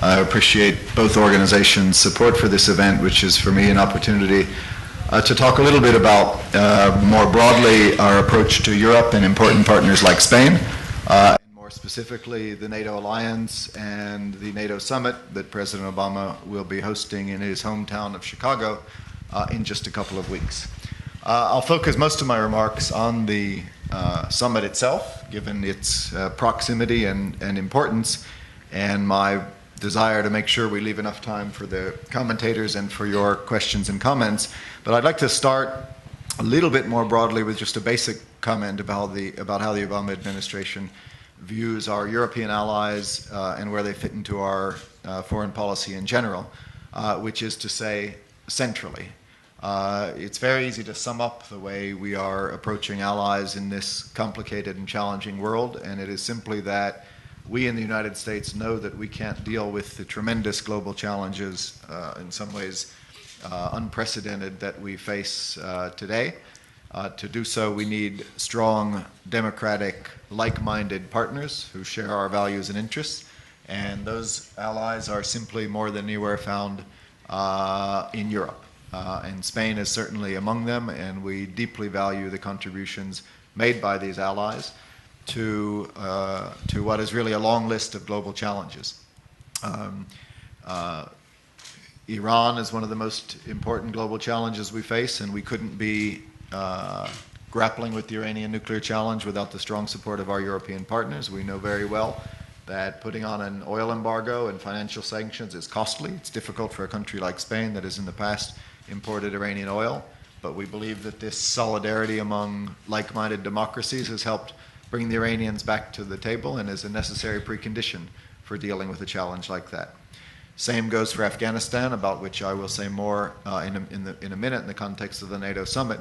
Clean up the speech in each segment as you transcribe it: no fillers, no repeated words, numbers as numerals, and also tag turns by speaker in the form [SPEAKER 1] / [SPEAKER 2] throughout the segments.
[SPEAKER 1] I appreciate both organizations' support for this event, which is for me an opportunity to talk a little bit about more broadly our approach to Europe and important partners like Spain, and more specifically the NATO alliance and the NATO summit that President Obama will be hosting in his hometown of Chicago in just a couple of weeks. I'll focus most of my remarks on the summit itself, given its proximity and importance, and my desire to make sure we leave enough time for the commentators and for your questions and comments. But I'd like to start a little bit more broadly with just a basic comment about how the Obama administration views our European allies and where they fit into our foreign policy in general, which is to say, centrally. It's very easy to sum up the way we are approaching allies in this complicated and challenging world, and it is simply that we in the United States know that we can't deal with the tremendous global challenges, in some ways unprecedented, that we face today. To do so, we need strong, democratic, like-minded partners who share our values and interests, and those allies are simply more than anywhere found in Europe. And Spain is certainly among them, and we deeply value the contributions made by these allies to what is really a long list of global challenges. Iran is one of the most important global challenges we face, and we couldn't be grappling with the Iranian nuclear challenge without the strong support of our European partners. We know very well that putting on an oil embargo and financial sanctions is costly. It's difficult for a country like Spain that has in the past imported Iranian oil, but we believe that this solidarity among like-minded democracies has helped bring the Iranians back to the table and is a necessary precondition for dealing with a challenge like that. Same goes for Afghanistan, about which I will say more in a minute in the context of the NATO summit.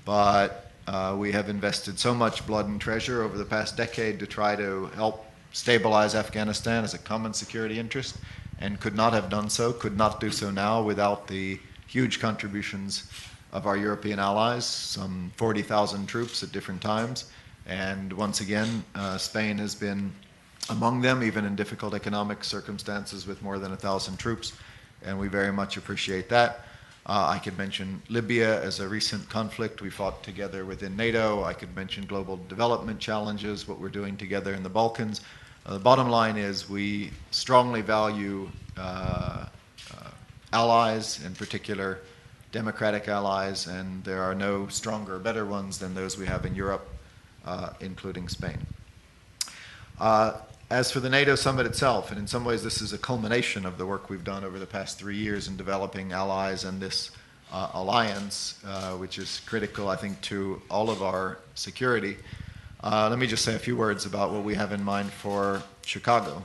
[SPEAKER 1] But we have invested so much blood and treasure over the past decade to try to help stabilize Afghanistan as a common security interest, and could not have done so, could not do so now without the huge contributions of our European allies, some 40,000 troops at different times. And once again, Spain has been among them, even in difficult economic circumstances with more than 1,000 troops, and we very much appreciate that. I could mention Libya as a recent conflict we fought together within NATO. I could mention global development challenges, what we're doing together in the Balkans. The bottom line is we strongly value allies, in particular democratic allies, and there are no stronger or better ones than those we have in Europe, including Spain. As for the NATO summit itself, and in some ways this is a culmination of the work we've done over the past 3 years in developing allies and this alliance, which is critical, I think, to all of our security. Let me just say a few words about what we have in mind for Chicago.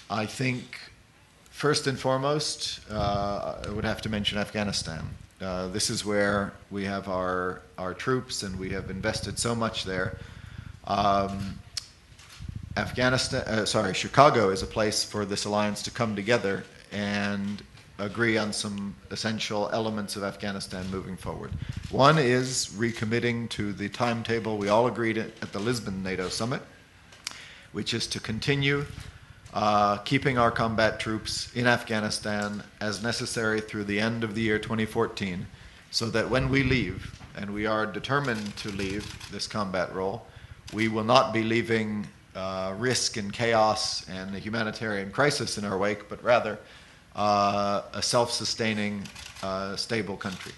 [SPEAKER 1] I think, first and foremost, I would have to mention Afghanistan. This is where we have our troops, and we have invested so much there. Chicago is a place for this alliance to come together and agree on some essential elements of Afghanistan moving forward. One is recommitting to the timetable we all agreed at the Lisbon NATO summit, which is to continue keeping our combat troops in Afghanistan as necessary through the end of the year 2014, so that when we leave, and we are determined to leave this combat role, we will not be leaving risk and chaos and a humanitarian crisis in our wake, but rather a self-sustaining, stable country.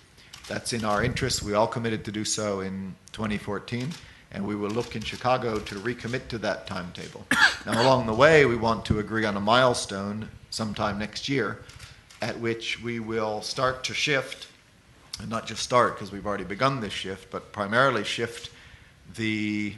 [SPEAKER 1] That's in our interest. We all committed to do so in 2014, and we will look in Chicago to recommit to that timetable. Now, along the way, we want to agree on a milestone sometime next year at which we will start to shift, and not just start because we've already begun this shift, but primarily shift the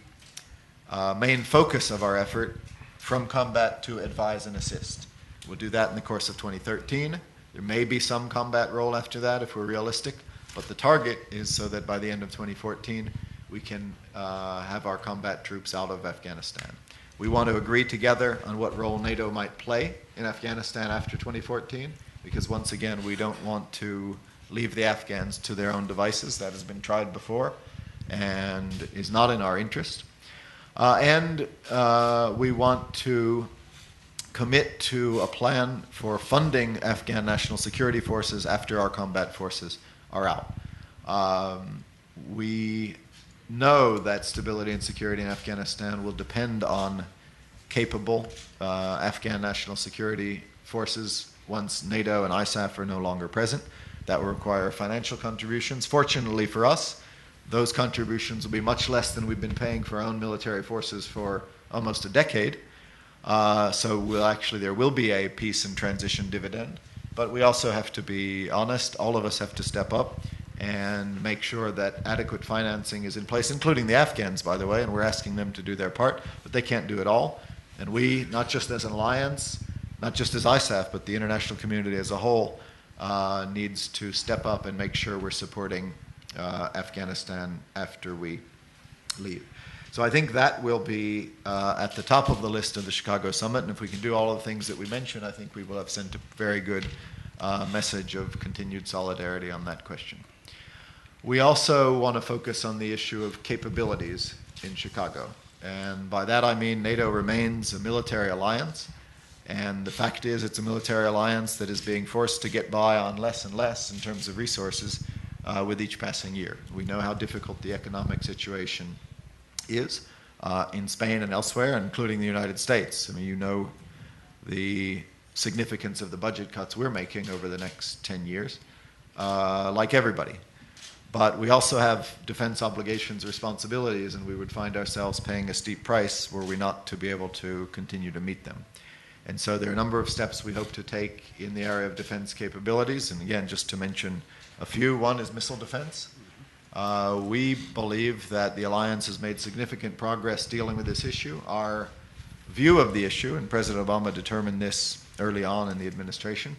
[SPEAKER 1] main focus of our effort from combat to advise and assist. We'll do that in the course of 2013. There may be some combat role after that if we're realistic, but the target is so that by the end of 2014 we can have our combat troops out of Afghanistan. We want to agree together on what role NATO might play in Afghanistan after 2014, because once again we don't want to leave the Afghans to their own devices. That has been tried before and is not in our interest. And we want to commit to a plan for funding Afghan national security forces after our combat forces are out. We know that stability and security in Afghanistan will depend on capable Afghan national security forces once NATO and ISAF are no longer present. That will require financial contributions. Fortunately for us, those contributions will be much less than we've been paying for our own military forces for almost a decade. So there will be a peace and transition dividend. But we also have to be honest. All of us have to step up and make sure that adequate financing is in place, including the Afghans, by the way, and we're asking them to do their part, but they can't do it all. And we, not just as an alliance, not just as ISAF, but the international community as a whole, needs to step up and make sure we're supporting Afghanistan after we leave. So I think that will be at the top of the list of the Chicago summit, and if we can do all of the things that we mentioned, I think we will have sent a very good message of continued solidarity on that question. We also want to focus on the issue of capabilities in Chicago, and by that I mean NATO remains a military alliance, and the fact is it's a military alliance that is being forced to get by on less and less in terms of resources with each passing year. We know how difficult the economic situation is in Spain and elsewhere, including the United States. I mean, you know the significance of the budget cuts we're making over the next 10 years, like everybody. But we also have defense obligations, responsibilities, and we would find ourselves paying a steep price were we not to be able to continue to meet them. And so there are a number of steps we hope to take in the area of defense capabilities. And again, just to mention a few, one is missile defense. We believe that the alliance has made significant progress dealing with this issue. Our view of the issue, and President Obama determined this early on in the administration,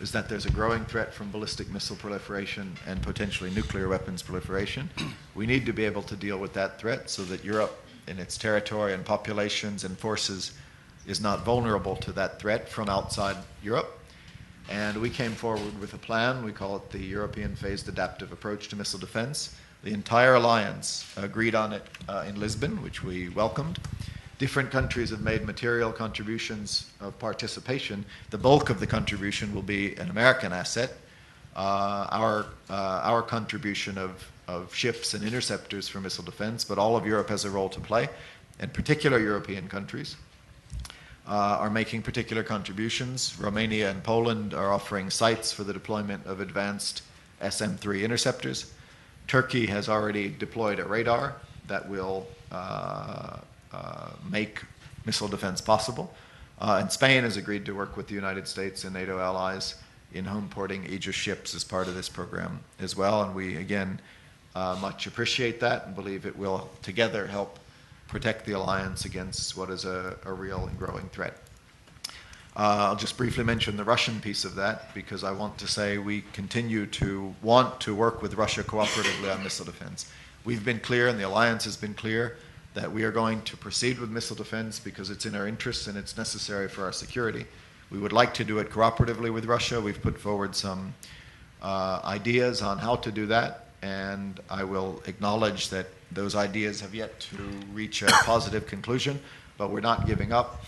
[SPEAKER 1] is that there's a growing threat from ballistic missile proliferation and potentially nuclear weapons proliferation. We need to be able to deal with that threat so that Europe, in its territory and populations and forces, is not vulnerable to that threat from outside Europe. And we came forward with a plan. We call it the European Phased Adaptive Approach to Missile Defense. The entire alliance agreed on it in Lisbon, which we welcomed. Different countries have made material contributions of participation. The bulk of the contribution will be an American asset. Our contribution of ships and interceptors for missile defense, but all of Europe has a role to play, and particular European countries are making particular contributions. Romania and Poland are offering sites for the deployment of advanced SM-3 interceptors. Turkey has already deployed a radar that will make missile defense possible. And Spain has agreed to work with the United States and NATO allies in home porting Aegis ships as part of this program as well. And we, again, much appreciate that and believe it will together help protect the alliance against what is a real and growing threat. I'll just briefly mention the Russian piece of that because I want to say we continue to want to work with Russia cooperatively on missile defense. We've been clear, and the alliance has been clear, that we are going to proceed with missile defense because it's in our interests and it's necessary for our security. We would like to do it cooperatively with Russia. We've put forward some ideas on how to do that, and I will acknowledge that those ideas have yet to reach a positive conclusion, but we're not giving up.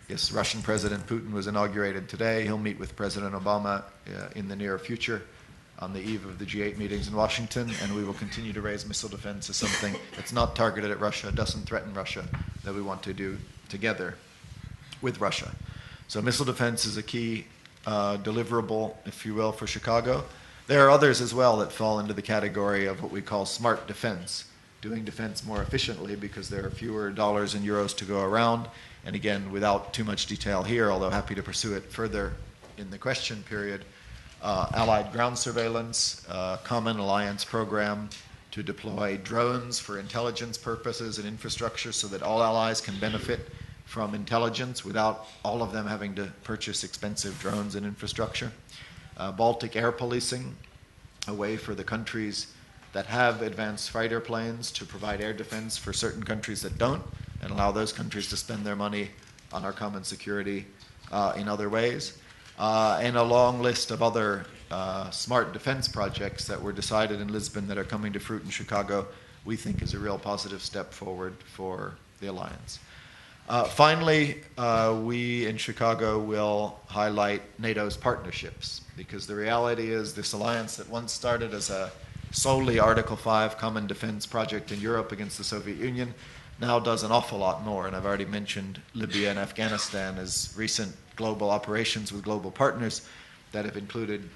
[SPEAKER 1] Yes, Russian President Putin was inaugurated today. He'll meet with President Obama in the near future on the eve of the G8 meetings in Washington, and we will continue to raise missile defense as something that's not targeted at Russia, doesn't threaten Russia, that we want to do together with Russia. So missile defense is a key deliverable, if you will, for Chicago. There are others as well that fall into the category of what we call smart defense, doing defense more efficiently because there are fewer dollars and euros to go around. And again, without too much detail here, although happy to pursue it further in the question period, Allied ground surveillance, common alliance program to deploy drones for intelligence purposes and infrastructure so that all allies can benefit from intelligence without all of them having to purchase expensive drones and infrastructure. Baltic air policing, a way for the countries that have advanced fighter planes to provide air defense for certain countries that don't, and allow those countries to spend their money on our common security in other ways. And a long list of other smart defense projects that were decided in Lisbon that are coming to fruit in Chicago, we think is a real positive step forward for the alliance. Finally, we in Chicago will highlight NATO's partnerships, because the reality is this alliance that once started as a solely Article 5 common defense project in Europe against the Soviet Union now does an awful lot more. And I've already mentioned Libya and Afghanistan as recent global operations with global partners that have included,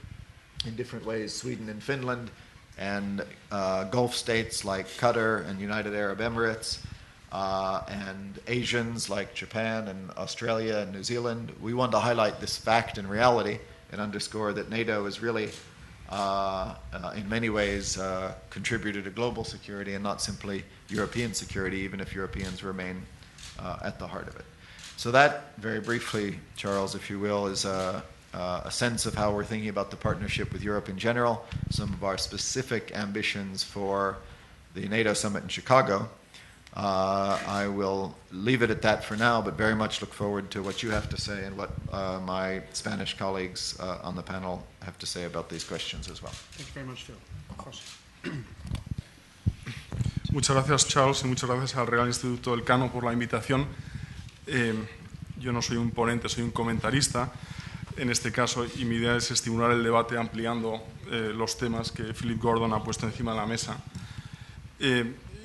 [SPEAKER 1] in different ways, Sweden and Finland, and Gulf states like Qatar and United Arab Emirates, and Asians like Japan and Australia and New Zealand. We want to highlight this fact and reality and underscore that NATO has really, in many ways, contributed to global security and not simply European security, even if Europeans remain at the heart of it. So that, very briefly, Charles, if you will, is a sense of how we're thinking about the partnership with Europe in general, some of our specific ambitions for the NATO summit in Chicago. I will leave it at that for now, but very much look forward to what you have to say and what my Spanish colleagues on the panel have to say about these questions as well.
[SPEAKER 2] Thank you very much, Phil. José.
[SPEAKER 3] Muchas gracias, Charles, y muchas gracias al Real Instituto Elcano por la invitación. Yo no soy un ponente, soy un comentarista en este caso, y mi idea es estimular el debate ampliando los temas que Philip Gordon ha puesto encima de la mesa.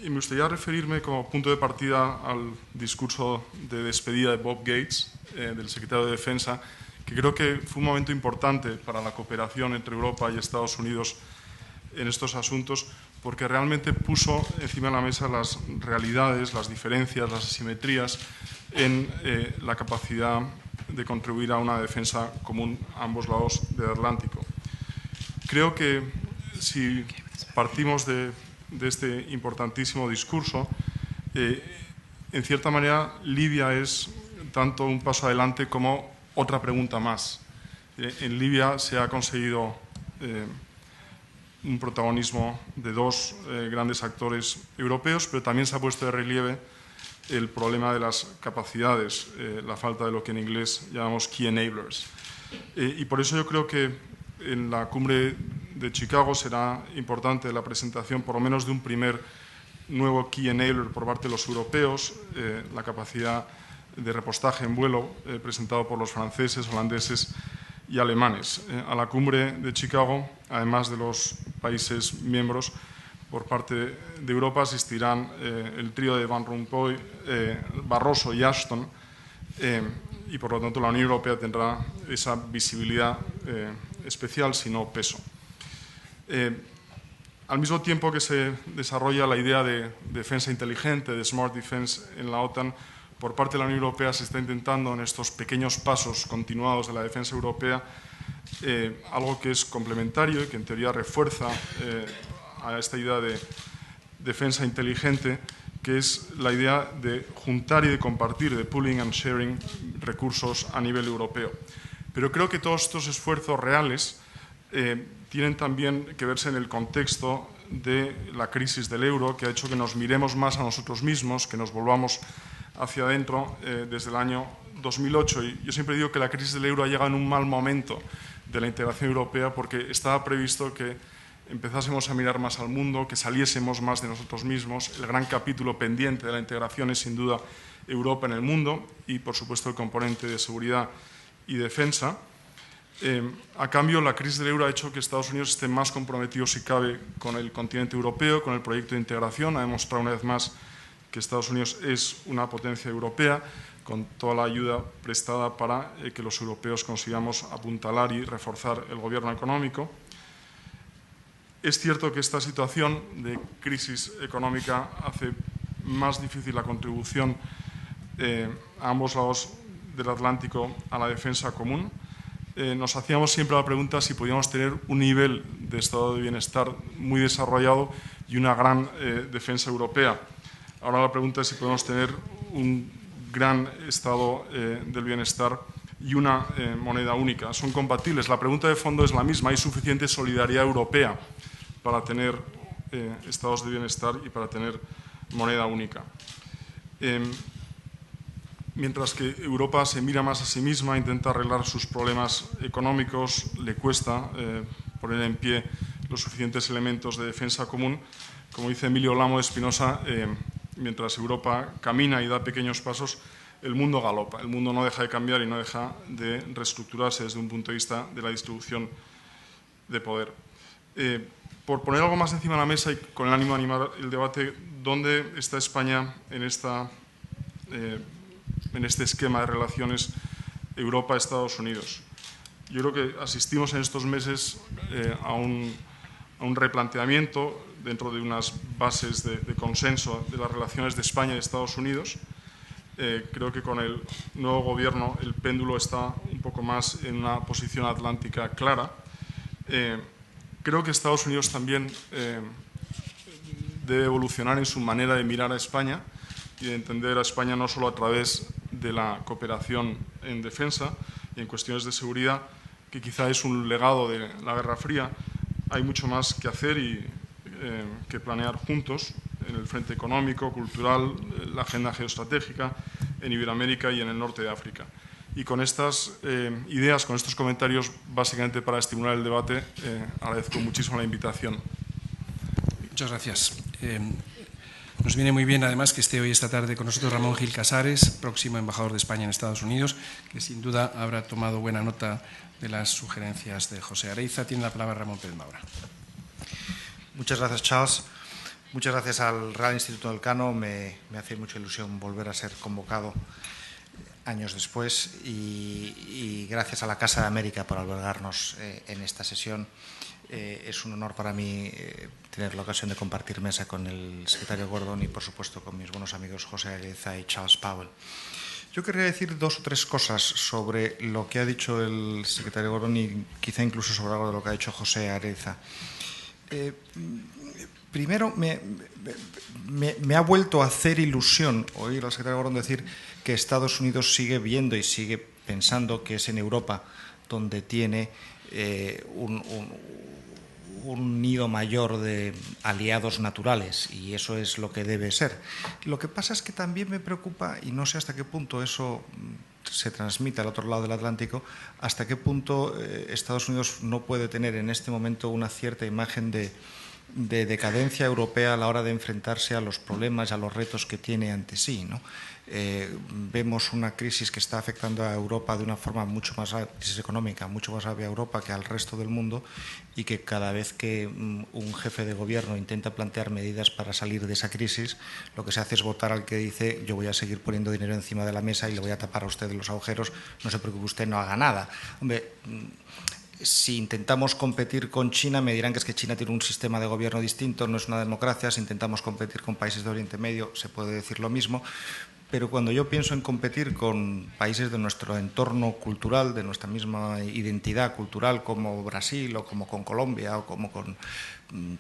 [SPEAKER 3] Y me gustaría referirme como punto de partida al discurso de despedida de Bob Gates, del secretario de Defensa, que creo que fue un momento importante para la cooperación entre Europa y Estados Unidos en estos asuntos, porque realmente puso encima de la mesa las realidades, las diferencias, las asimetrías en la capacidad de contribuir a una defensa común a ambos lados del Atlántico. Creo que si partimos de este importantísimo discurso, en cierta manera Libia es tanto un paso adelante como otra pregunta más. En Libia se ha conseguido un protagonismo de dos grandes actores europeos, pero también se ha puesto de relieve el problema de las capacidades, la falta de lo que en inglés llamamos key enablers. Y por eso yo creo que en la cumbre de Chicago será importante la presentación por lo menos de un primer nuevo key enabler por parte de los europeos, la capacidad de repostaje en vuelo presentado por los franceses, holandeses y alemanes. A la cumbre de Chicago, además de los países miembros, por parte de Europa asistirán el trío de Van Rompuy, Barroso y Ashton, y por lo tanto la Unión Europea tendrá esa visibilidad especial, si no peso. Al mismo tiempo que se desarrolla la idea de defensa inteligente, de smart defense en la OTAN, por parte de la Unión Europea se está intentando en estos pequeños pasos continuados de la defensa europea algo que es complementario y que en teoría refuerza a esta idea de defensa inteligente, que es la idea de juntar y de compartir, de pooling and sharing recursos a nivel europeo. Pero creo que todos estos esfuerzos reales tienen también que verse en el contexto de la crisis del euro, que ha hecho que nos miremos más a nosotros mismos, que nos volvamos hacia adentro desde el año 2008. Y yo siempre digo que la crisis del euro ha llegado en un mal momento de la integración europea, porque estaba previsto que empezásemos a mirar más al mundo, que saliésemos más de nosotros mismos. El gran capítulo pendiente de la integración es sin duda Europa en el mundo y, por supuesto, el componente de seguridad y defensa. A cambio, la crisis del euro ha hecho que Estados Unidos esté más comprometido, si cabe, con el continente europeo, con el proyecto de integración. Ha demostrado una vez más que Estados Unidos es una potencia europea, con toda la ayuda prestada para que los europeos consigamos apuntalar y reforzar el gobierno económico. Es cierto que esta situación de crisis económica hace más difícil la contribución a ambos lados del Atlántico a la defensa común. Nos hacíamos siempre la pregunta si podíamos tener un nivel de estado de bienestar muy desarrollado y una gran defensa europea. Ahora la pregunta es si podemos tener un gran estado del bienestar y una moneda única. Son compatibles. La pregunta de fondo es la misma. ¿Hay suficiente solidaridad europea para tener estados de bienestar y para tener moneda única? Mientras que Europa se mira más a sí misma, intenta arreglar sus problemas económicos, le cuesta poner en pie los suficientes elementos de defensa común. Como dice Emilio Lamo de Espinosa, mientras Europa camina y da pequeños pasos, el mundo galopa, el mundo no deja de cambiar y no deja de reestructurarse desde un punto de vista de la distribución de poder. Por poner algo más encima de la mesa y con el ánimo de animar el debate, ¿dónde está España en este esquema de relaciones Europa-Estados Unidos? Yo creo que asistimos en estos meses a un replanteamiento dentro de unas bases de consenso de las relaciones de España y Estados Unidos. Creo que con el nuevo gobierno el péndulo está un poco más en una posición atlántica clara. Creo que Estados Unidos también debe evolucionar en su manera de mirar a España y de entender a España no solo a través de la cooperación en defensa y en cuestiones de seguridad, que quizá es un legado de la Guerra Fría. Hay mucho más que hacer y que planear juntos en el frente económico, cultural, la agenda geoestratégica, en Iberoamérica y en el norte de África. Y con estas ideas, con estos comentarios, básicamente para estimular el debate, agradezco muchísimo la invitación.
[SPEAKER 2] Muchas gracias. Nos viene muy bien, además, que esté hoy esta tarde con nosotros Ramón Gil Casares, próximo embajador de España en Estados Unidos, que sin duda habrá tomado buena nota de las sugerencias de José. Areilza, tiene la palabra Ramón Pérez-Maura.
[SPEAKER 4] Muchas gracias, Charles. Muchas gracias al Real Instituto del Cano. Me hace mucha ilusión volver a ser convocado años después y gracias a la Casa de América por albergarnos en esta sesión. Es un honor para mí tener la ocasión de compartir mesa con el secretario Gordon y, por supuesto, con mis buenos amigos José Areilza y Charles Powell. Yo querría decir 2 o 3 cosas sobre lo que ha dicho el secretario Gordon y quizá incluso sobre algo de lo que ha dicho José Areilza. Primero, me ha vuelto a hacer ilusión oír al secretario Gordon decir que Estados Unidos sigue viendo y sigue pensando que es en Europa donde tiene un nido mayor de aliados naturales, y eso es lo que debe ser. Lo que pasa es que también me preocupa, y no sé hasta qué punto eso se transmite al otro lado del Atlántico, hasta qué punto Estados Unidos no puede tener en este momento una cierta imagen de decadencia europea a la hora de enfrentarse a los problemas y a los retos que tiene ante sí, ¿no? Vemos una crisis que está afectando a Europa de una forma mucho más grave, crisis económica, mucho más grave a Europa que al resto del mundo, y que cada vez que un jefe de gobierno intenta plantear medidas para salir de esa crisis, lo que se hace es votar al que dice: yo voy a seguir poniendo dinero encima de la mesa y le voy a tapar a usted los agujeros, no se preocupe usted, no haga nada. Hombre, si intentamos competir con China, me dirán que es que China tiene un sistema de gobierno distinto, no es una democracia. Si intentamos competir con países de Oriente Medio, se puede decir lo mismo. Pero cuando yo pienso en competir con países de nuestro entorno cultural, de nuestra misma identidad cultural, como Brasil o como con Colombia o como con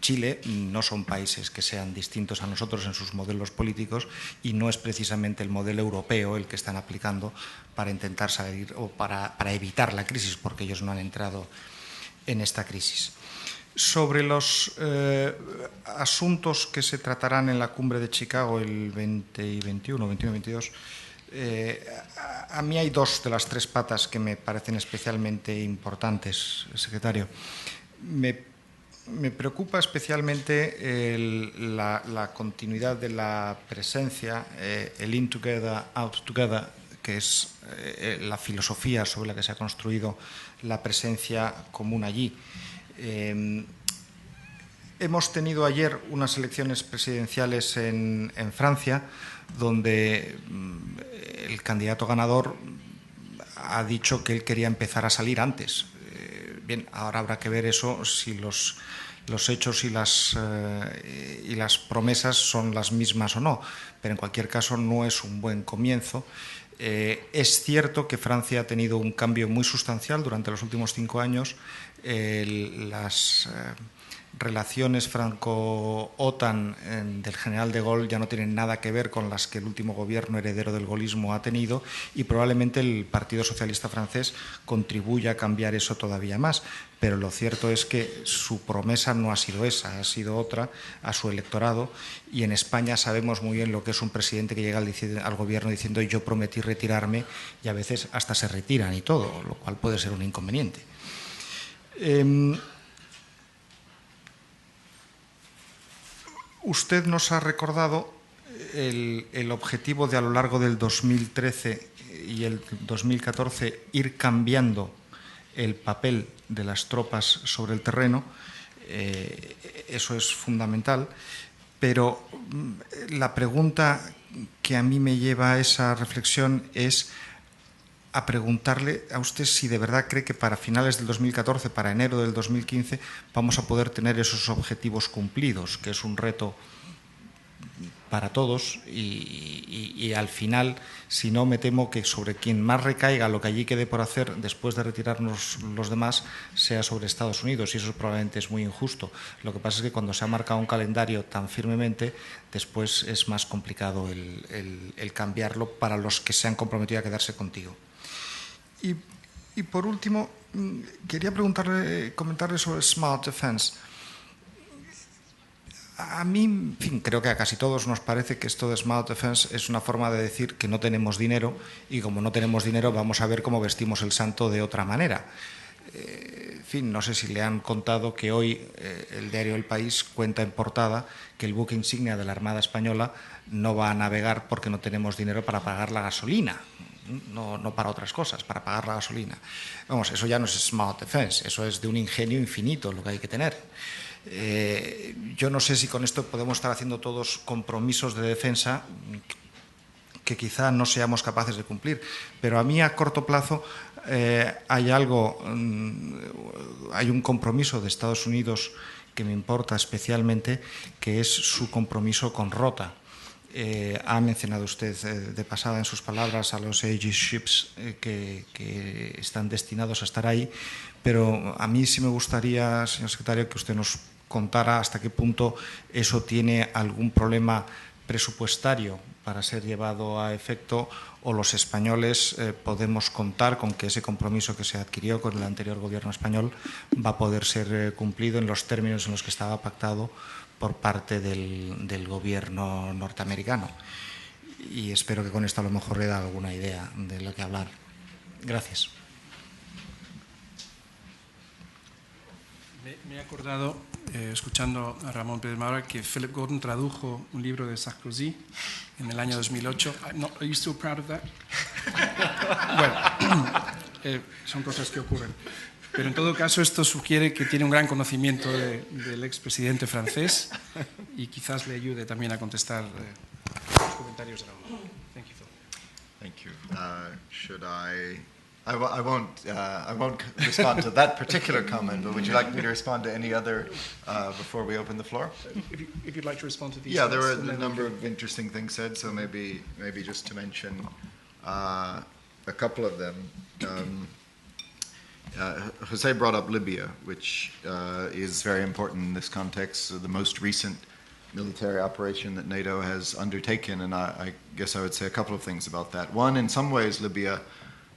[SPEAKER 4] Chile, no son países que sean distintos a nosotros en sus modelos políticos, y no es precisamente el modelo europeo el que están aplicando para intentar salir o para evitar la crisis, porque ellos no han entrado en esta crisis. Sobre los asuntos que se tratarán en la cumbre de Chicago el 20 y 21, 21 y 22, a mí hay 2 de las 3 patas que me parecen especialmente importantes, secretario. Me preocupa especialmente la continuidad de la presencia, el in together, out together, que es la filosofía sobre la que se ha construido la presencia común allí. Hemos tenido ayer unas elecciones presidenciales en Francia, donde el candidato ganador ha dicho que él quería empezar a salir antes. Bien, ahora habrá que ver eso, si los hechos y las promesas son las mismas o no, pero en cualquier caso no es un buen comienzo. Es cierto que Francia ha tenido un cambio muy sustancial durante los últimos 5 años. Las relaciones franco-OTAN del general de Gaulle ya no tienen nada que ver con las que el último gobierno heredero del gaullismo ha tenido, y probablemente el Partido Socialista francés contribuya a cambiar eso todavía más. Pero lo cierto es que su promesa no ha sido esa, ha sido otra a su electorado, y en España sabemos muy bien lo que es un presidente que llega al gobierno diciendo: yo prometí retirarme, y a veces hasta se retiran y todo, lo cual puede ser un inconveniente. Usted nos ha recordado el objetivo de a lo largo del 2013 y el 2014 ir cambiando el papel de las tropas sobre el terreno. Eso es fundamental, pero la pregunta que a mí me lleva a esa reflexión es a preguntarle a usted si de verdad cree que para finales del 2014, para enero del 2015, vamos a poder tener esos objetivos cumplidos, que es un reto para todos y al final, si no, me temo que sobre quien más recaiga lo que allí quede por hacer después de retirarnos los demás sea sobre Estados Unidos, y eso probablemente es muy injusto. Lo que pasa es que cuando se ha marcado un calendario tan firmemente, después es más complicado el cambiarlo para los que se han comprometido a quedarse contigo. Y por último, quería comentarle sobre Smart Defense. A mí, en fin, creo que a casi todos nos parece que esto de Smart Defense es una forma de decir que no tenemos dinero, y como no tenemos dinero vamos a ver cómo vestimos el santo de otra manera. En fin, no sé si le han contado que hoy el diario El País cuenta en portada que el buque insignia de la Armada Española no va a navegar porque no tenemos dinero para pagar la gasolina. No para otras cosas, para pagar la gasolina. Vamos, eso ya no es Smart Defense, eso es de un ingenio infinito lo que hay que tener. Yo no sé si con esto podemos estar haciendo todos compromisos de defensa que quizá no seamos capaces de cumplir, pero a mí a corto plazo hay un compromiso de Estados Unidos que me importa especialmente, que es su compromiso con Rota. Ha mencionado usted de pasada en sus palabras a los Aegis Ships que están destinados a estar ahí, pero a mí sí me gustaría, señor secretario, que usted nos contara hasta qué punto eso tiene algún problema presupuestario para ser llevado a efecto, o los españoles podemos contar con que ese compromiso que se adquirió con el anterior gobierno español va a poder ser cumplido en los términos en los que estaba pactado por parte del gobierno norteamericano. Y espero que con esto a lo mejor le da alguna idea de lo que hablar. Gracias.
[SPEAKER 2] Me he acordado, escuchando a Ramón Pérez-Maura, que Philip Gordon tradujo un libro de Sarkozy en el año 2008. Are you still proud of that? Bueno, son cosas que ocurren. Pero en todo caso esto sugiere que tiene un gran conocimiento del expresidente francés y quizás le ayude también a contestar los comentarios de Ramón. Thank you, Phil.
[SPEAKER 1] Thank you. Should I won't respond to that particular comment, but would you like me to respond to any other before we open the floor?
[SPEAKER 2] If you'd like to respond to these.
[SPEAKER 1] Yeah, there were a number of interesting things said, so maybe just to mention a couple of them. José brought up Libya, which is very important in this context. The most recent military operation that NATO has undertaken, and I guess I would say a couple of things about that. One, in some ways, Libya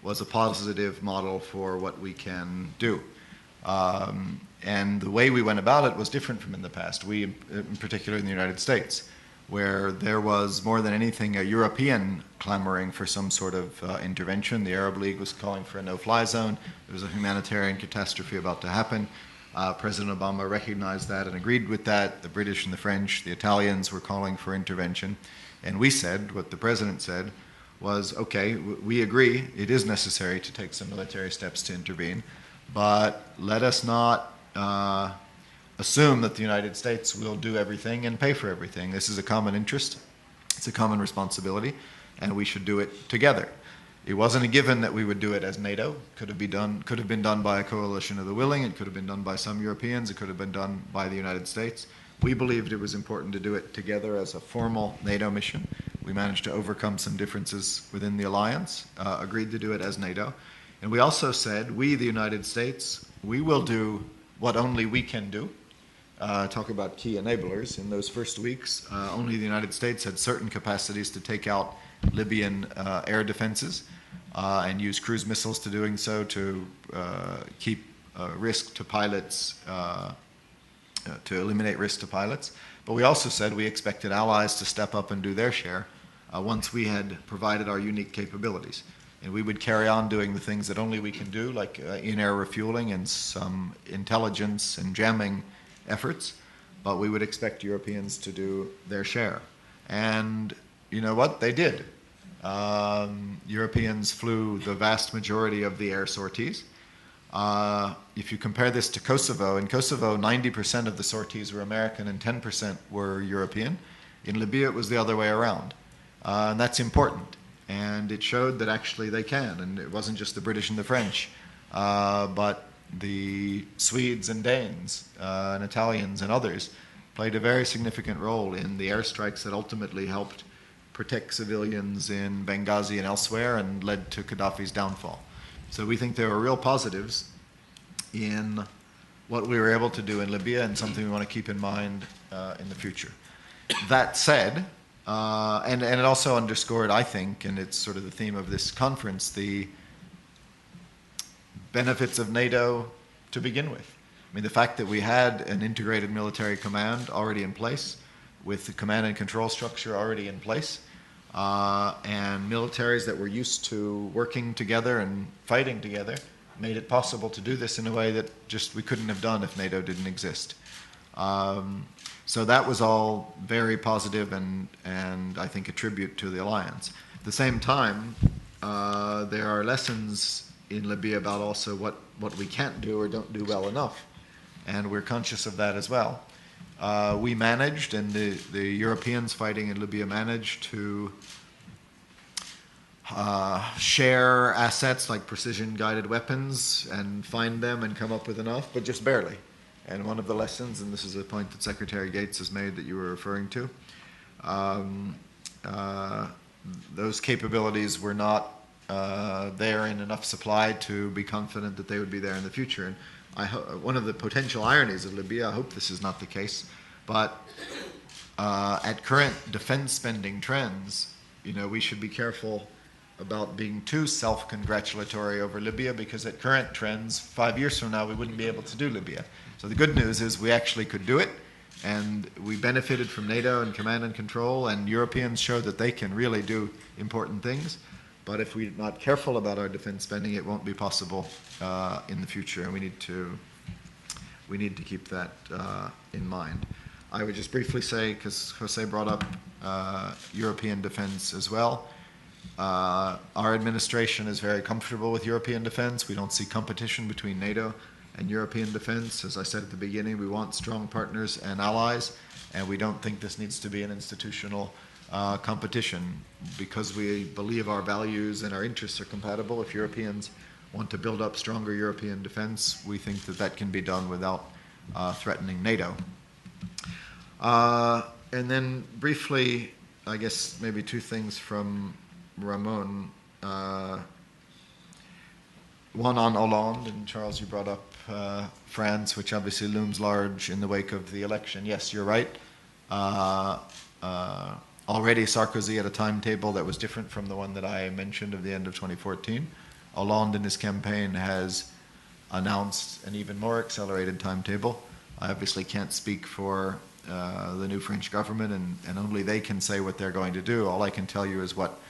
[SPEAKER 1] was a positive model for what we can do. And the way we went about it was different from in the past, we, in particular in the United States, where there was more than anything a European clamoring for some sort of intervention. The Arab League was calling for a no-fly zone. There was a humanitarian catastrophe about to happen. President Obama recognized that and agreed with that. The British and the French, the Italians were calling for intervention. And we said, what the president said, was, okay, we agree it is necessary to take some military steps to intervene, but let us not assume that the United States will do everything and pay for everything. This is a common interest, it's a common responsibility, and we should do it together. It wasn't a given that we would do it as NATO. Could have been done by a coalition of the willing, it could have been done by some Europeans, it could have been done by the United States. We believed it was important to do it together as a formal NATO mission. We managed to overcome some differences within the alliance, agreed to do it as NATO. And we also said, we, the United States, we will do what only we can do. Talk about key enablers. In those first weeks, only the United States had certain capacities to take out Libyan air defenses and use cruise missiles to doing so to keep risk to pilots, to eliminate risk to pilots. But we also said we expected allies to step up and do their share once we had provided our unique capabilities. And we would carry on doing the things that only we can do, like in-air refueling and some intelligence and jamming efforts, but we would expect Europeans to do their share. And you know what? They did. Europeans flew the vast majority of the air sorties. If you compare this to Kosovo, in Kosovo, 90% of the sorties were American and 10% were European. In Libya, it was the other way around. And that's important. And it showed that actually they can. And it wasn't just the British and the French, but the Swedes and Danes and Italians and others played a very significant role in the airstrikes that ultimately helped protect civilians in Benghazi and elsewhere and led to Gaddafi's downfall. So we think there are real positives in what we were able to do in Libya and something we want to keep in mind in the future. That said, and it also underscored, I think, and it's sort of the theme of this conference, the benefits of NATO to begin with. I mean, the fact that we had an integrated military command already in place, with the command and control structure already in place, and militaries that were used to working together and fighting together, made it possible to do this in a way that just we couldn't have done if NATO didn't exist. So that was all very positive and I think a tribute to the alliance. At the same time, there are lessons in Libya about also what we can't do or don't do well enough. And we're conscious of that as well. We managed, and the Europeans fighting in Libya managed to share assets like precision-guided weapons and find them and come up with enough, but just barely. And one of the lessons, and this is a point that Secretary Gates has made that you were referring to, those capabilities were not there in enough supply to be confident that they would be there in the future. And one of the potential ironies of Libya, I hope this is not the case, but at current defense spending trends, we should be careful about being too self-congratulatory over Libya, because at current trends, 5 years from now, we wouldn't be able to do Libya. So the good news is we actually could do it, and we benefited from NATO and command and control, and Europeans showed that they can really do important things. But if we're not careful about our defense spending, it won't be possible in the future, and we need to keep that in mind. I would just briefly say, because Jose brought up European defense as well, our administration is very comfortable with European defense. We don't see competition between NATO and European defense. As I said at the beginning, we want strong partners and allies, and we don't think this needs to be an institutional competition, because we believe our values and our interests are compatible. If Europeans want to build up stronger European defense, we think that that can be done without threatening NATO. And then briefly, I guess maybe two things from Ramon. One on Hollande, and Charles, you brought up France, which obviously looms large in the wake of the election. Yes, you're right. Already Sarkozy had a timetable that was different from the one that I mentioned of the end of 2014. Hollande in his campaign has announced an even more accelerated timetable. I obviously can't speak for the new French government, and only they can say what they're going to do. All I can tell you is what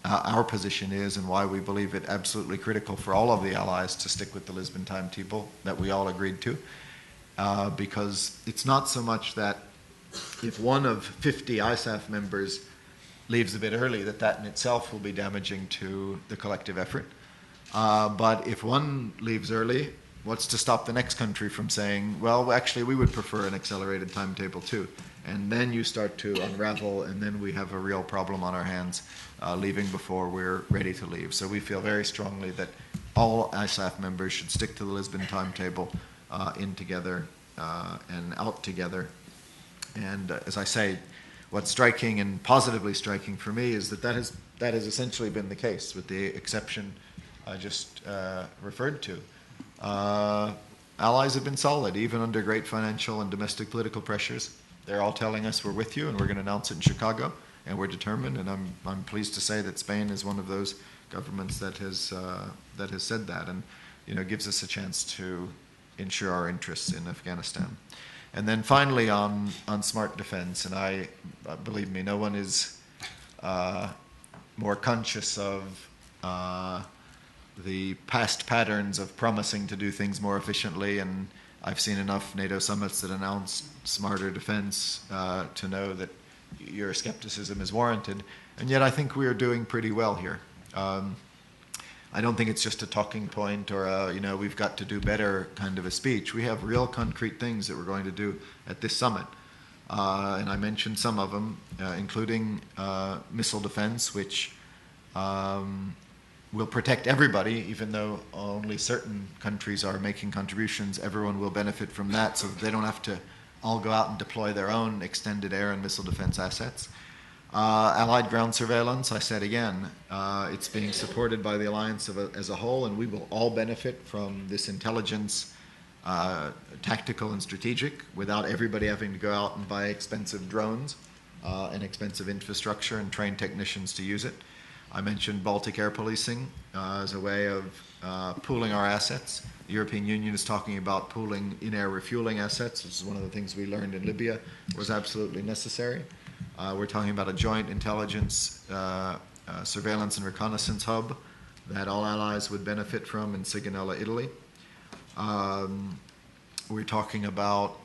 [SPEAKER 1] our position is and why we believe it absolutely critical for all of the allies to stick with the Lisbon timetable that we all agreed to. Because it's not so much that if one of 50 ISAF members leaves a bit early, that in itself will be damaging to the collective effort. But if one leaves early, what's to stop the next country from saying, well, actually, we would prefer an accelerated timetable too? And then you start to unravel, and then we have a real problem on our hands leaving before we're ready to leave. So we feel very strongly that all ISAF members should stick to the Lisbon timetable in together and out together. And as I say, what's striking and positively striking for me is that has essentially been the case, with the exception I just referred to. Allies have been solid, even under great financial and domestic political pressures. They're all telling us we're with you, and we're going to announce it in Chicago, and we're determined. And I'm pleased to say that Spain is one of those governments that has said that, and gives us a chance to ensure our interests in Afghanistan. And then finally on smart defense, and I believe me, no one is more conscious of the past patterns of promising to do things more efficiently, and I've seen enough NATO summits that announce smarter defense to know that your skepticism is warranted. And yet I think we are doing pretty well here. I don't think it's just a talking point or we've got to do better kind of a speech. We have real concrete things that we're going to do at this summit. And I mentioned some of them, including missile defense, which will protect everybody, even though only certain countries are making contributions. Everyone will benefit from that, so they don't have to all go out and deploy their own extended air and missile defense assets. Allied ground surveillance, I said again, it's being supported by the alliance as a whole, and we will all benefit from this intelligence, tactical and strategic, without everybody having to go out and buy expensive drones and expensive infrastructure and train technicians to use it. I mentioned Baltic air policing as a way of pooling our assets. The European Union is talking about pooling in-air refueling assets. This is one of the things we learned in Libya was absolutely necessary. We're talking about a joint intelligence, surveillance and reconnaissance hub that all allies would benefit from in Sigonella, Italy. We're talking about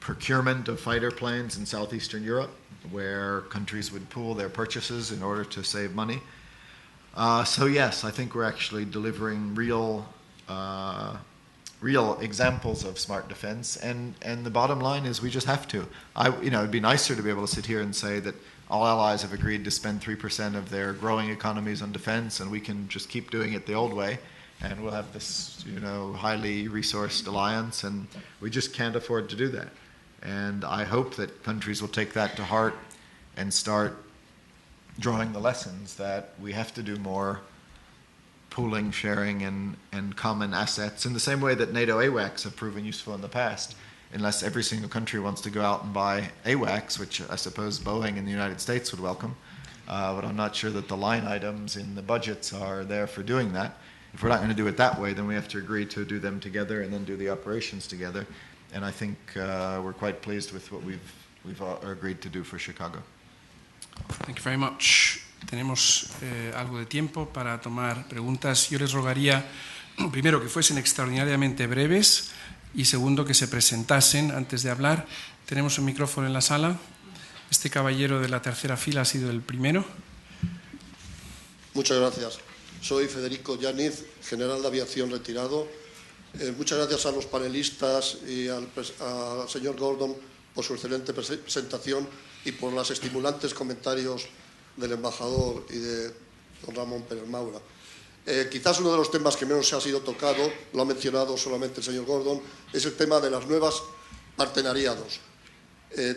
[SPEAKER 1] procurement of fighter planes in southeastern Europe, where countries would pool their purchases in order to save money. So yes, I think we're actually delivering real examples of smart defense, and the bottom line is we just have to. It'd be nicer to be able to sit here and say that all allies have agreed to spend 3% of their growing economies on defense, and we can just keep doing it the old way, and we'll have this, highly resourced alliance, and we just can't afford to do that. And I hope that countries will take that to heart and start drawing the lessons that we have to do more pooling, sharing, and common assets in the same way that NATO AWACS have proven useful in the past, unless every single country wants to go out and buy AWACS, which I suppose Boeing in the United States would welcome, but I'm not sure that the line items in the budgets are there for doing that. If we're not going to do it that way, then we have to agree to do them together and then do the operations together. And I think we're quite pleased with what we've agreed to do for Chicago.
[SPEAKER 2] Thank you very much. Tenemos algo de tiempo para tomar preguntas. Yo les rogaría, primero, que fuesen extraordinariamente breves y segundo, que se presentasen antes de hablar. Tenemos un micrófono en la sala. Este caballero de la tercera fila ha sido el primero.
[SPEAKER 5] Muchas gracias. Soy Federico Yáñez, general de aviación retirado. Muchas gracias a los panelistas y al señor Gordon por su excelente presentación y por los estimulantes comentarios del embajador y de don Ramón Pérez-Maura. Quizás uno de los temas que menos se ha sido tocado, lo ha mencionado solamente el señor Gordon, es el tema de las nuevas partenariados.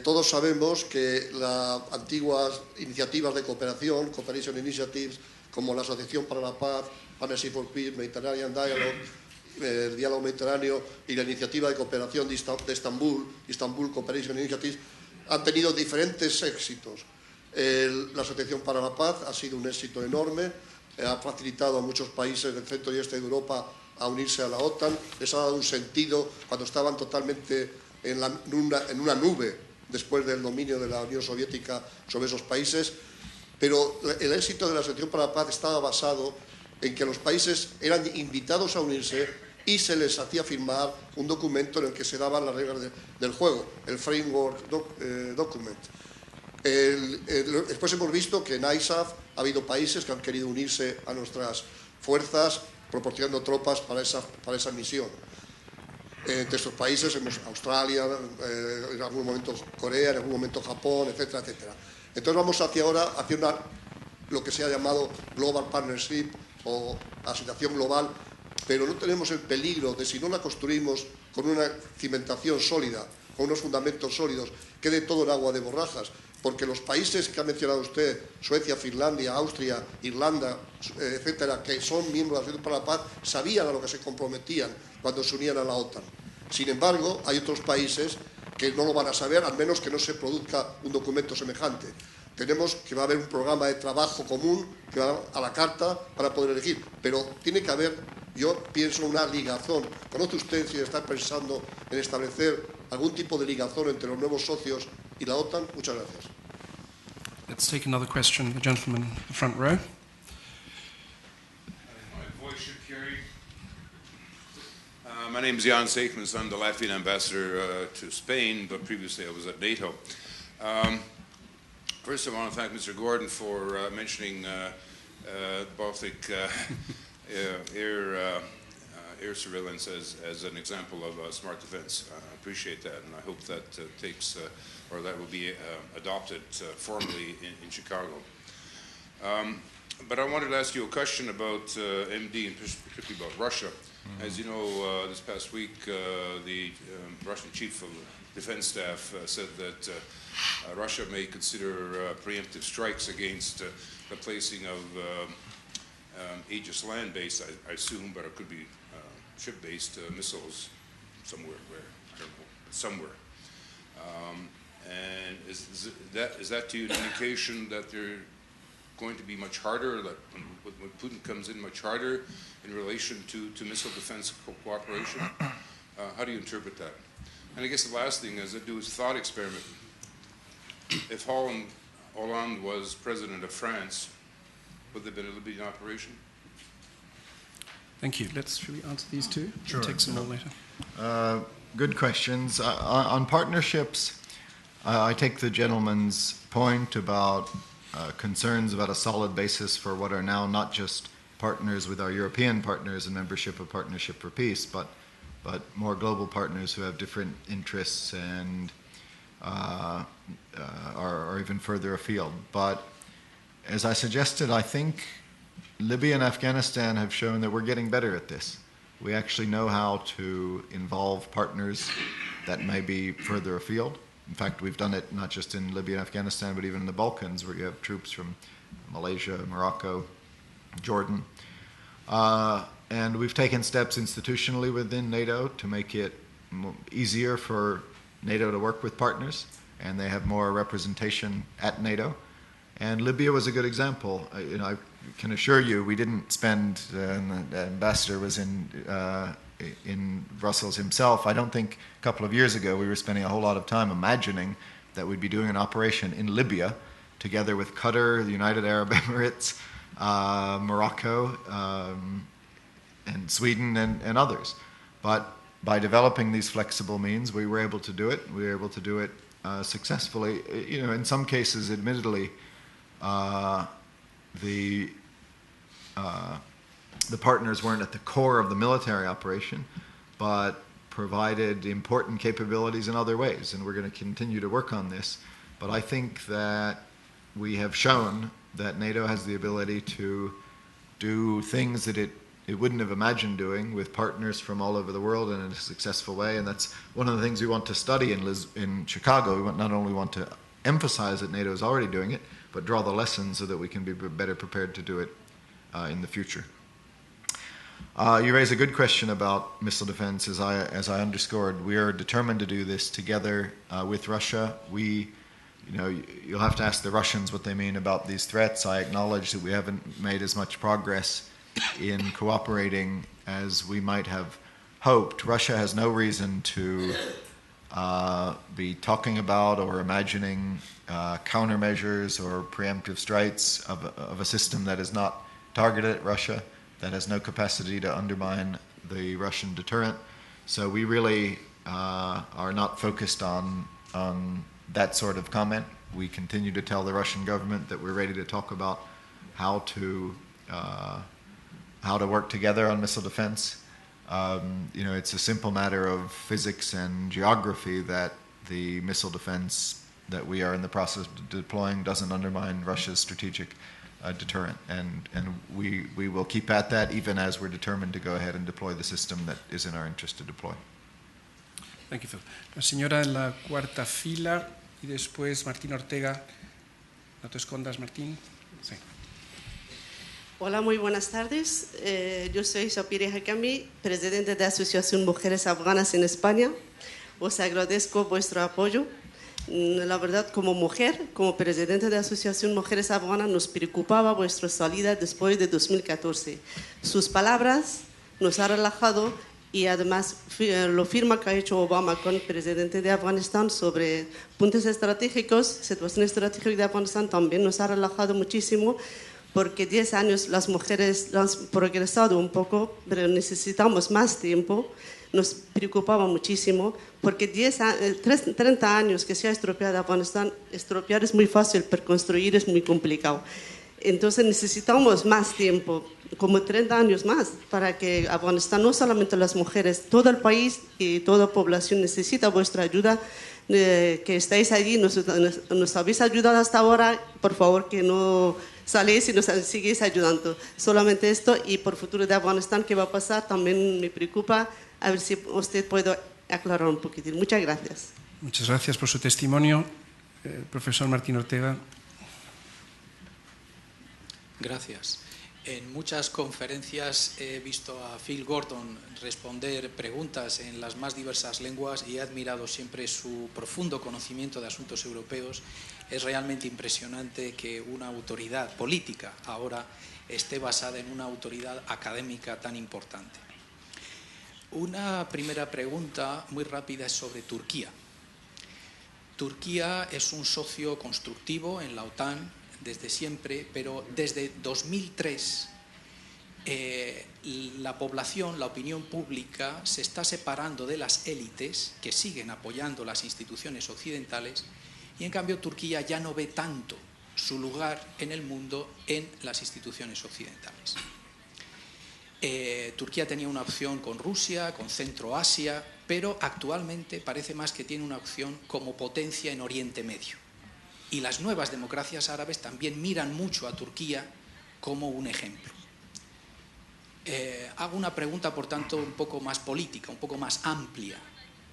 [SPEAKER 5] Todos sabemos que las antiguas iniciativas de cooperación, Cooperation Initiatives, como la Asociación para la Paz, Partnership for Peace, Mediterranean Dialogue, el diálogo mediterráneo y la iniciativa de cooperación de Istanbul Cooperation Initiatives, han tenido diferentes éxitos. La Asociación para la Paz ha sido un éxito enorme, ha facilitado a muchos países del centro y este de Europa a unirse a la OTAN, les ha dado un sentido cuando estaban totalmente en una nube después del dominio de la Unión Soviética sobre esos países, pero el éxito de la Asociación para la Paz estaba basado en que los países eran invitados a unirse y se les hacía firmar un documento en el que se daban las reglas del juego, el Framework Document. Después hemos visto que en ISAF ha habido países que han querido unirse a nuestras fuerzas proporcionando tropas para esa misión. Entre estos países Australia, en algún momento Corea, en algún momento Japón, etcétera, etcétera. Entonces vamos hacia ahora hacia lo que se ha llamado Global Partnership o asociación global, pero no tenemos el peligro de, si no la construimos con una cimentación sólida, con unos fundamentos sólidos, quede todo en agua de borrajas, porque los países que ha mencionado usted, Suecia, Finlandia, Austria, Irlanda, etcétera, que son miembros de la Asociación para la Paz, sabían a lo que se comprometían cuando se unían a la OTAN. Sin embargo, hay otros países que no lo van a saber, al menos que no se produzca un documento semejante. Tenemos que va a haber un programa de trabajo común que va a la carta para poder elegir, pero tiene que haber, yo pienso, una ligazón. ¿Conoce usted si está pensando en establecer algún tipo de ligazón entre los nuevos socios y la OTAN? Muchas gracias.
[SPEAKER 2] Let's take another question. The gentleman in the front row.
[SPEAKER 6] My voice should carry. My name is Jan Seekmans. I'm the Latvian ambassador to Spain, but previously I was at NATO. First, I want to thank Mr. Gordon for mentioning Baltic air surveillance as an example of smart defense. I appreciate that, and I hope that that will be adopted formally in Chicago. But I wanted to ask you a question about MD, and particularly about Russia. Mm-hmm. As you know, this past week, the Russian chief of defense staff said that Russia may consider preemptive strikes against the placing of Aegis land-based, I assume, but it could be ship-based missiles somewhere, I don't know, but somewhere. And is that to you an indication that they're going to be much harder, that when Putin comes in, much harder in relation to missile defense cooperation? How do you interpret that? And I guess the last thing is to do is a thought experiment. If Hollande was president of France, would there have been a Libyan operation?
[SPEAKER 2] Thank you. Should we answer these two?
[SPEAKER 1] Sure.
[SPEAKER 2] We'll take some more later.
[SPEAKER 1] Good questions. On partnerships, I take the gentleman's point about concerns about a solid basis for what are now not just partners with our European partners and membership of Partnership for Peace, but more global partners who have different interests and are even further afield. But as I suggested, I think Libya and Afghanistan have shown that we're getting better at this. We actually know how to involve partners that may be further afield. In fact, we've done it not just in Libya and Afghanistan, but even in the Balkans, where you have troops from Malaysia, Morocco, Jordan. And we've taken steps institutionally within NATO to make it easier for NATO to work with partners, and they have more representation at NATO. And Libya was a good example. I can assure you, we didn't spend, and the ambassador was in Brussels himself. I don't think a couple of years ago we were spending a whole lot of time imagining that we'd be doing an operation in Libya together with Qatar, the United Arab Emirates, Morocco, and Sweden and others. But by developing these flexible means, we were able to do it. We were able to do it successfully. In some cases, admittedly, the partners weren't at the core of the military operation, but provided important capabilities in other ways, and we're going to continue to work on this. But I think that we have shown that NATO has the ability to do things that it wouldn't have imagined doing with partners from all over the world in a successful way, and that's one of the things we want to study in Chicago. We not only want to emphasize that NATO is already doing it, but draw the lessons so that we can be better prepared to do it in the future. You raise a good question about missile defense. As I underscored, we are determined to do this together with Russia. You'll have to ask the Russians what they mean about these threats. I acknowledge that we haven't made as much progress in cooperating as we might have hoped. Russia has no reason to be talking about or imagining countermeasures or preemptive strikes of a system that is not targeted at Russia, that has no capacity to undermine the Russian deterrent. So we really are not focused on that sort of comment. We continue to tell the Russian government that we're ready to talk about how to work together on missile defense. It's a simple matter of physics and geography that the missile defense that we are in the process of deploying doesn't undermine Russia's strategic deterrent, and we will keep at that even as we're determined to go ahead and deploy the system that is in our interest to deploy.
[SPEAKER 2] Thank you, Phil. La señora en la cuarta fila y después Martín Ortega. No te escondas, Martín. Sí.
[SPEAKER 7] Hola, muy buenas tardes. Yo soy Shapiri Hakami, presidente de la Asociación Mujeres Afganas en España. Os agradezco vuestro apoyo. La verdad, como mujer, como presidente de la Asociación Mujeres Afganas, nos preocupaba vuestra salida después de 2014. Sus palabras nos han relajado y además lo firma que ha hecho Obama con el presidente de Afganistán sobre puntos estratégicos, situación estratégica de Afganistán, también nos ha relajado muchísimo, porque 10 años las mujeres han progresado un poco, pero necesitamos más tiempo. nos preocupaba muchísimo, porque 30 años que se ha estropeado Afganistán, estropear es muy fácil, pero construir es muy complicado. Entonces necesitamos más tiempo, como 30 años más, para que Afganistán, no solamente las mujeres, todo el país y toda la población necesita vuestra ayuda, que estáis allí, nos habéis ayudado hasta ahora, por favor que no saléis y nos sigáis ayudando. Solamente esto, y por el futuro de Afganistán, ¿qué va a pasar? También me preocupa, a ver si usted puede aclarar un poquitín. Muchas gracias.
[SPEAKER 2] Muchas gracias por su testimonio. Profesor Martín Ortega.
[SPEAKER 8] Gracias. En muchas conferencias he visto a Phil Gordon responder preguntas en las más diversas lenguas y he admirado siempre su profundo conocimiento de asuntos europeos. Es realmente impresionante que una autoridad política ahora esté basada en una autoridad académica tan importante. Una primera pregunta muy rápida es sobre Turquía. Turquía es un socio constructivo en la OTAN desde siempre, pero desde 2003 la población, la opinión pública se está separando de las élites que siguen apoyando las instituciones occidentales y en cambio Turquía ya no ve tanto su lugar en el mundo en las instituciones occidentales. Turquía tenía una opción con Rusia, con Centroasia, pero actualmente parece más que tiene una opción como potencia en Oriente Medio. Y las nuevas democracias árabes también miran mucho a Turquía como un ejemplo. Hago una pregunta, por tanto, un poco más política, un poco más amplia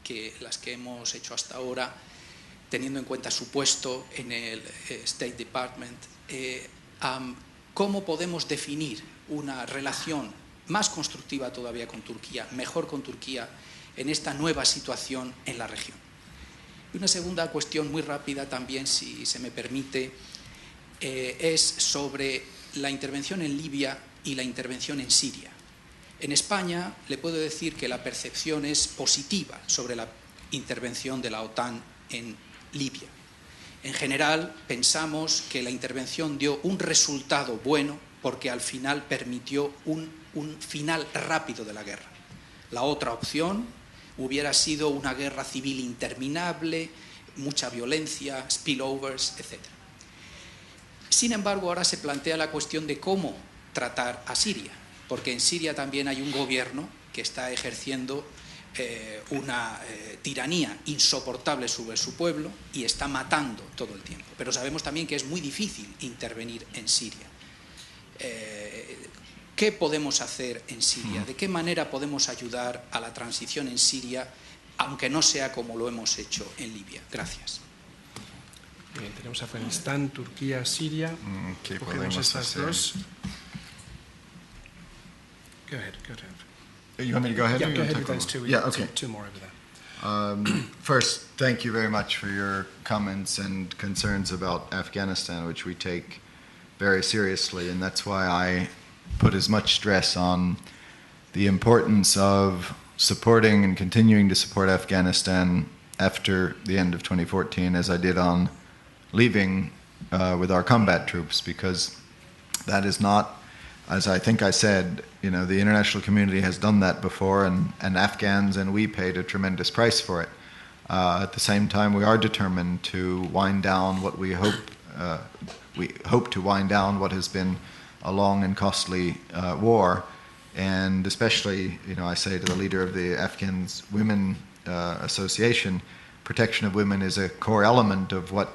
[SPEAKER 8] que las que hemos hecho hasta ahora, teniendo en cuenta su puesto en el State Department. ¿Cómo podemos definir una relación más constructiva todavía con Turquía, mejor con Turquía, en esta nueva situación en la región? Y una segunda cuestión muy rápida también, si se me permite, es sobre la intervención en Libia y la intervención en Siria. En España le puedo decir que la percepción es positiva sobre la intervención de la OTAN en Libia. En general pensamos que la intervención dio un resultado bueno porque al final permitió un final rápido de la guerra. La otra opción hubiera sido una guerra civil interminable, mucha violencia, spillovers, etc. Sin embargo, ahora se plantea la cuestión de cómo tratar a Siria, porque en Siria también hay un gobierno que está ejerciendo una tiranía insoportable sobre su pueblo y está matando todo el tiempo. Pero sabemos también que es muy difícil intervenir en Siria. ¿Qué podemos hacer en Siria? ¿De qué manera podemos ayudar a la transición en Siria, aunque no sea como lo hemos hecho en Libia? Gracias.
[SPEAKER 2] Bien, tenemos Afganistán, Turquía, Siria.
[SPEAKER 1] ¿Qué
[SPEAKER 2] Cogemos
[SPEAKER 1] podemos
[SPEAKER 2] estas
[SPEAKER 1] hacer?
[SPEAKER 2] dos. Go ahead.
[SPEAKER 1] You want me to go ahead?
[SPEAKER 2] Yeah,
[SPEAKER 1] or you
[SPEAKER 2] go
[SPEAKER 1] want
[SPEAKER 2] ahead
[SPEAKER 1] to
[SPEAKER 2] with
[SPEAKER 1] take
[SPEAKER 2] those two.
[SPEAKER 1] over?
[SPEAKER 2] We
[SPEAKER 1] Yeah,
[SPEAKER 2] got
[SPEAKER 1] okay.
[SPEAKER 2] two more over there.
[SPEAKER 1] First, thank you very much for your comments and concerns about Afghanistan, which we take very seriously, and that's why I put as much stress on the importance of supporting and continuing to support Afghanistan after the end of 2014 as I did on leaving with our combat troops, because that is not, as I think I said, you know, the international community has done that before, and Afghans and we paid a tremendous price for it. At the same time, we are determined to wind down what we hope to wind down what has been a long and costly war, and especially, you know, I say to the leader of the Afghans Women Association, protection of women is a core element of what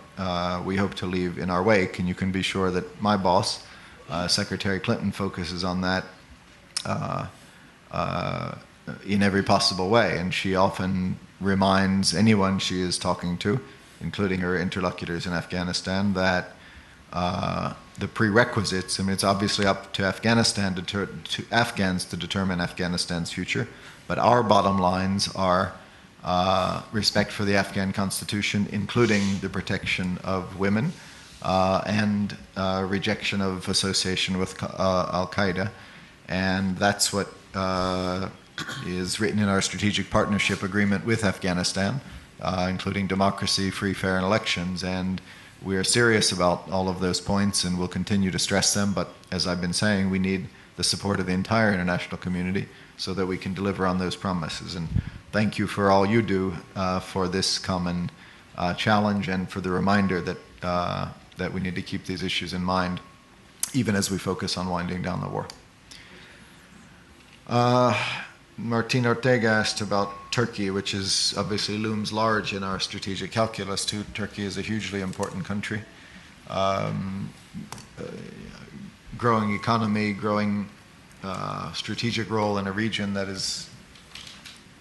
[SPEAKER 1] we hope to leave in our wake, and you can be sure that my boss, Secretary Clinton, focuses on that in every possible way, and she often reminds anyone she is talking to, including her interlocutors in Afghanistan, that the prerequisites, I mean, it's obviously up to Afghanistan, to Afghans to determine Afghanistan's future, but our bottom lines are respect for the Afghan constitution, including the protection of women, and rejection of association with Al-Qaeda. And that's what is written in our strategic partnership agreement with Afghanistan, including democracy, free, fair, and elections. And we are serious about all of those points and will continue to stress them. But as I've been saying, we need the support of the entire international community so that we can deliver on those promises. And thank you for all you do for this common challenge and for the reminder that we need to keep these issues in mind even as we focus on winding down the war. Martin Ortega asked about Turkey, which is obviously looms large in our strategic calculus too. Turkey is a hugely important country. Growing economy, growing strategic role in a region that is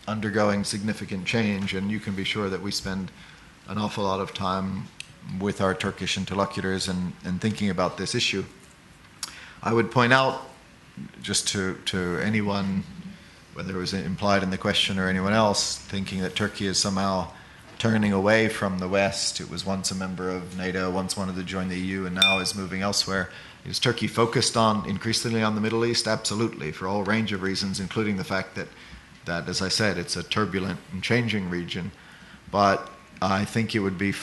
[SPEAKER 1] undergoing significant change, and you can be sure that we spend an awful lot of time with our Turkish interlocutors and thinking about this issue. I would point out, just to anyone, whether it was implied in the question or anyone else, thinking that Turkey is somehow turning away from the West. It was once a member of NATO, once wanted to join the EU, and now is moving elsewhere. Is Turkey focused on increasingly on the Middle East? Absolutely, for a whole range of reasons, including the fact that, as I said, it's a turbulent and changing region. But I think it would be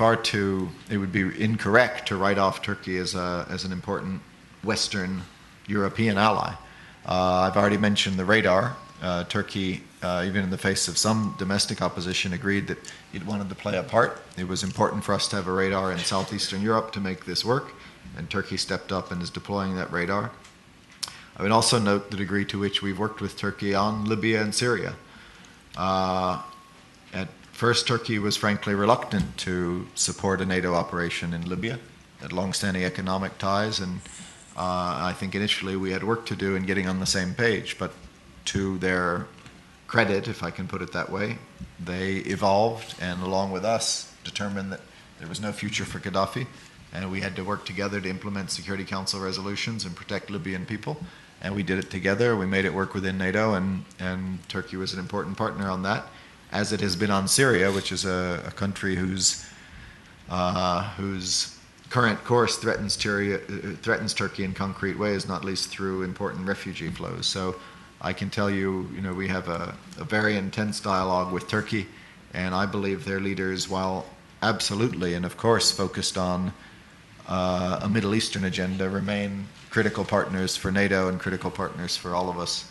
[SPEAKER 1] incorrect to write off Turkey as an important Western European ally. I've already mentioned the radar. Turkey, even in the face of some domestic opposition, agreed that it wanted to play a part. It was important for us to have a radar in southeastern Europe to make this work, and Turkey stepped up and is deploying that radar. I would also note the degree to which we've worked with Turkey on Libya and Syria. At first, Turkey was frankly reluctant to support a NATO operation in Libya, had long-standing economic ties, and I think initially we had work to do in getting on the same page, but to their credit, if I can put it that way, they evolved and along with us determined that there was no future for Gaddafi and we had to work together to implement Security Council resolutions and protect Libyan people, and we did it together. We made it work within NATO, and Turkey was an important partner on that, as it has been on Syria, which is a country whose current course threatens Turkey in concrete ways, not least through important refugee flows. So I can tell you, we have a very intense dialogue with Turkey, and I believe their leaders, while absolutely and of course focused on a Middle Eastern agenda, remain critical partners for NATO and critical partners for all of us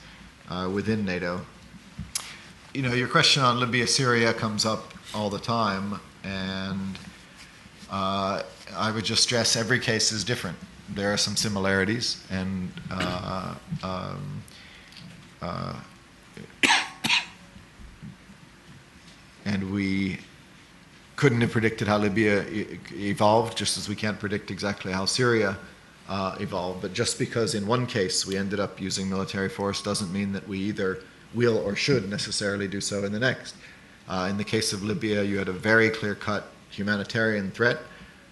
[SPEAKER 1] within NATO. Your question on Libya, Syria comes up all the time, and I would just stress every case is different. There are some similarities, and we couldn't have predicted how Libya evolved, just as we can't predict exactly how Syria evolved. But just because in one case we ended up using military force doesn't mean that we either will or should necessarily do so in the next. In the case of Libya, you had a very clear-cut humanitarian threat.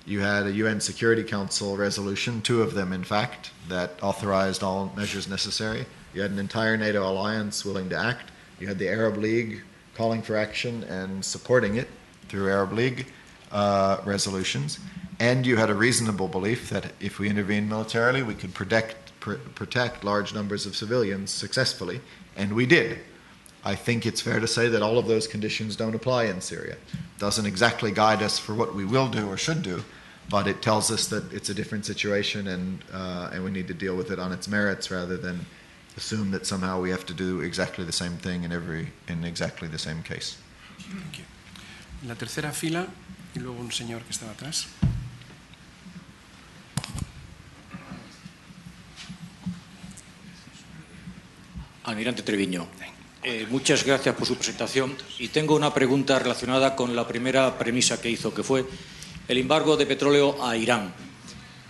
[SPEAKER 1] You had a UN Security Council resolution, 2 of them in fact, that authorized all measures necessary. You had an entire NATO alliance willing to act. You had the Arab League calling for action and supporting it through Arab League resolutions. And you had a reasonable belief that if we intervened militarily, we could protect large numbers of civilians successfully, and we did. I think it's fair to say that all of those conditions don't apply in Syria. It doesn't exactly guide us for what we will do or should do, but it tells us that it's a different situation, and we need to deal with it on its merits rather than assume that somehow we have to do exactly the same thing in exactly the same case.
[SPEAKER 2] Thank you. En la tercera fila y luego un señor que estaba atrás.
[SPEAKER 9] Almirante Treviño, muchas gracias por su presentación y tengo una pregunta relacionada con la primera premisa que hizo, que fue el embargo de petróleo a Irán.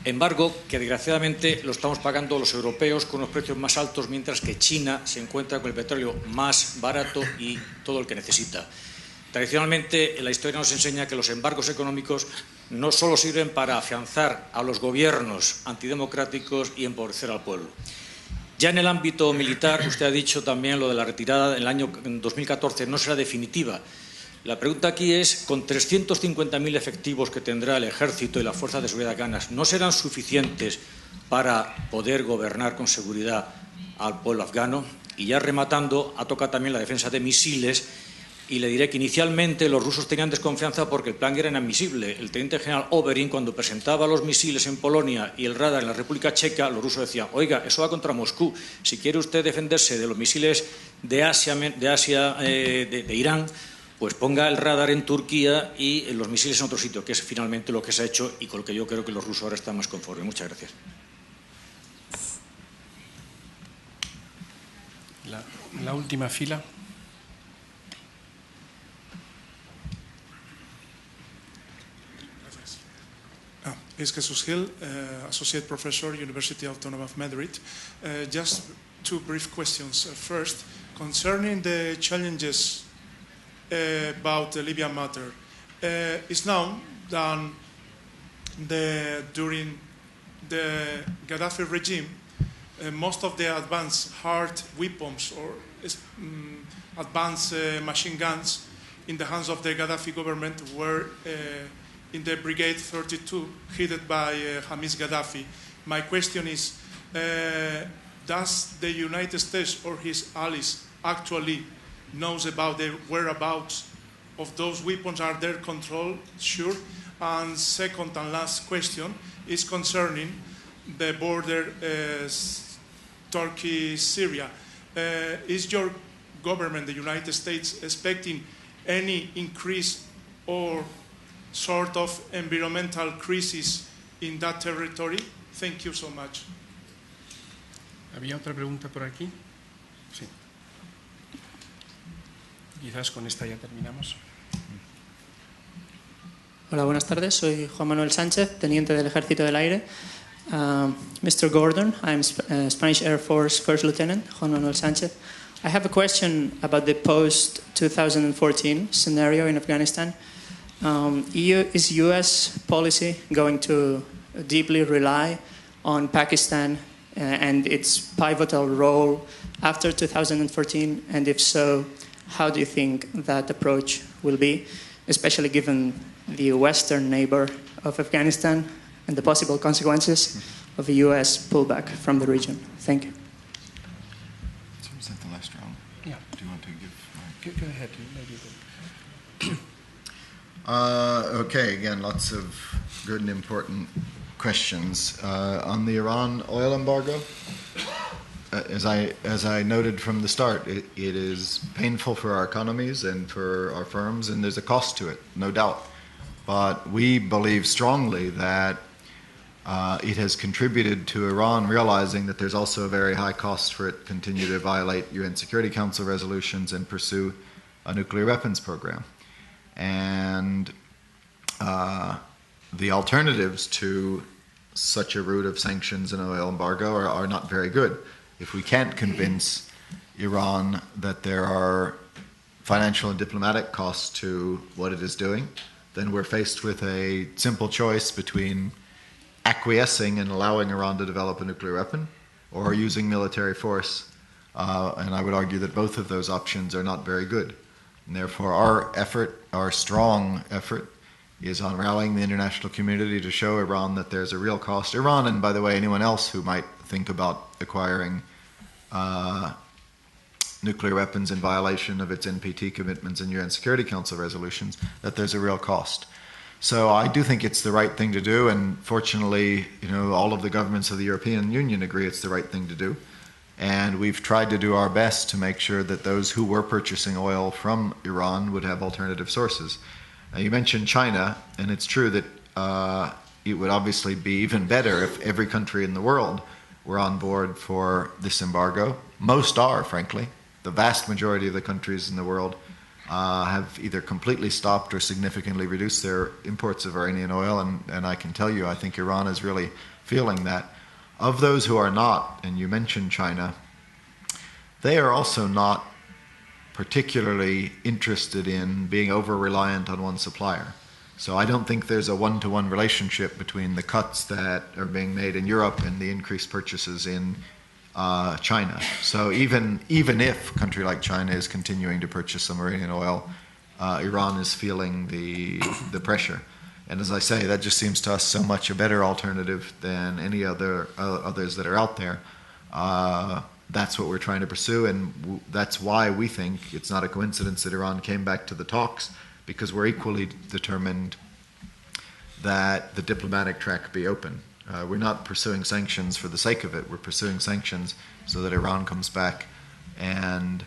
[SPEAKER 9] Embargo que desgraciadamente lo estamos pagando los europeos con los precios más altos, mientras que China se encuentra con el petróleo más barato y todo el que necesita. Tradicionalmente, la historia nos enseña que los embargos económicos no solo sirven para afianzar a los gobiernos antidemocráticos y empobrecer al pueblo. Ya en el ámbito militar, usted ha dicho también lo de la retirada en el año 2014 no será definitiva. La pregunta aquí es, con 350.000 efectivos que tendrá el Ejército y las Fuerzas de Seguridad afganas, ¿no serán suficientes para poder gobernar con seguridad al pueblo afgano? Y ya rematando, ha tocado también la defensa de misiles. Y le diré que inicialmente los rusos tenían desconfianza porque el plan era inadmisible. El teniente general Overin, cuando presentaba los misiles en Polonia y el radar en la República Checa, los rusos decían: oiga, eso va contra Moscú. Si quiere usted defenderse de los misiles de Irán, pues ponga el radar en Turquía y los misiles en otro sitio, que es finalmente lo que se ha hecho y con lo que yo creo que los rusos ahora están más conformes. Muchas gracias.
[SPEAKER 2] La última fila.
[SPEAKER 10] Es Jesús Gil, Associate Professor, University Autónoma of Madrid. Just two brief questions. First, concerning the challenges about the Libyan matter, it's known that during the Gaddafi regime, most of the advanced hard weapons or advanced machine guns in the hands of the Gaddafi government were in the Brigade 32, headed by Hamis Gaddafi. My question is, does the United States or his allies actually knows about the whereabouts of those weapons? Are they controlled? Sure. And second and last question is concerning the border Turkey-Syria. Is your government, the United States, expecting any increase or sort of environmental crisis in that territory? Thank you so much.
[SPEAKER 2] ¿Había otra pregunta por aquí? Sí. Quizás con esta ya terminamos.
[SPEAKER 11] Hola, buenas tardes. Soy Juan Manuel Sánchez, teniente del Ejército del Aire. Mr. Gordon, I'm Spanish Air Force First Lieutenant, Juan Manuel Sánchez. I have a question about the post-2014 scenario in Afghanistan. Is U.S. policy going to deeply rely on Pakistan and its pivotal role after 2014? And if so, how do you think that approach will be, especially given the Western neighbor of Afghanistan and the possible consequences of a U.S. pullback from the region? Thank you.
[SPEAKER 1] Was that the last round?
[SPEAKER 2] Yeah.
[SPEAKER 1] Do you want to give?
[SPEAKER 2] Go ahead. Maybe you can.
[SPEAKER 1] Okay, again, lots of good and important questions. On the Iran oil embargo, as I noted from the start, it is painful for our economies and for our firms, and there's a cost to it, no doubt. But we believe strongly that it has contributed to Iran realizing that there's also a very high cost for it to continue to violate UN Security Council resolutions and pursue a nuclear weapons program. And the alternatives to such a route of sanctions and oil embargo are not very good. If we can't convince Iran that there are financial and diplomatic costs to what it is doing, then we're faced with a simple choice between acquiescing and allowing Iran to develop a nuclear weapon or using military force. And I would argue that both of those options are not very good. And therefore, our strong effort, is on rallying the international community to show Iran that there's a real cost. Iran, and by the way, anyone else who might think about acquiring nuclear weapons in violation of its NPT commitments and UN Security Council resolutions, that there's a real cost. So I do think it's the right thing to do, and fortunately, all of the governments of the European Union agree it's the right thing to do. And we've tried to do our best to make sure that those who were purchasing oil from Iran would have alternative sources. You mentioned China, and it's true that it would obviously be even better if every country in the world were on board for this embargo. Most are, frankly. The vast majority of the countries in the world have either completely stopped or significantly reduced their imports of Iranian oil, and I can tell you, I think Iran is really feeling that. Of those who are not, and you mentioned China, they are also not particularly interested in being over-reliant on one supplier. So I don't think there's a one-to-one relationship between the cuts that are being made in Europe and the increased purchases in China. So even if a country like China is continuing to purchase some Iranian oil, Iran is feeling the pressure. And as I say, that just seems to us so much a better alternative than any others that are out there. that's what we're trying to pursue, and that's why we think it's not a coincidence that Iran came back to the talks, because we're equally determined that the diplomatic track be open. We're not pursuing sanctions for the sake of it. We're pursuing sanctions so that Iran comes back and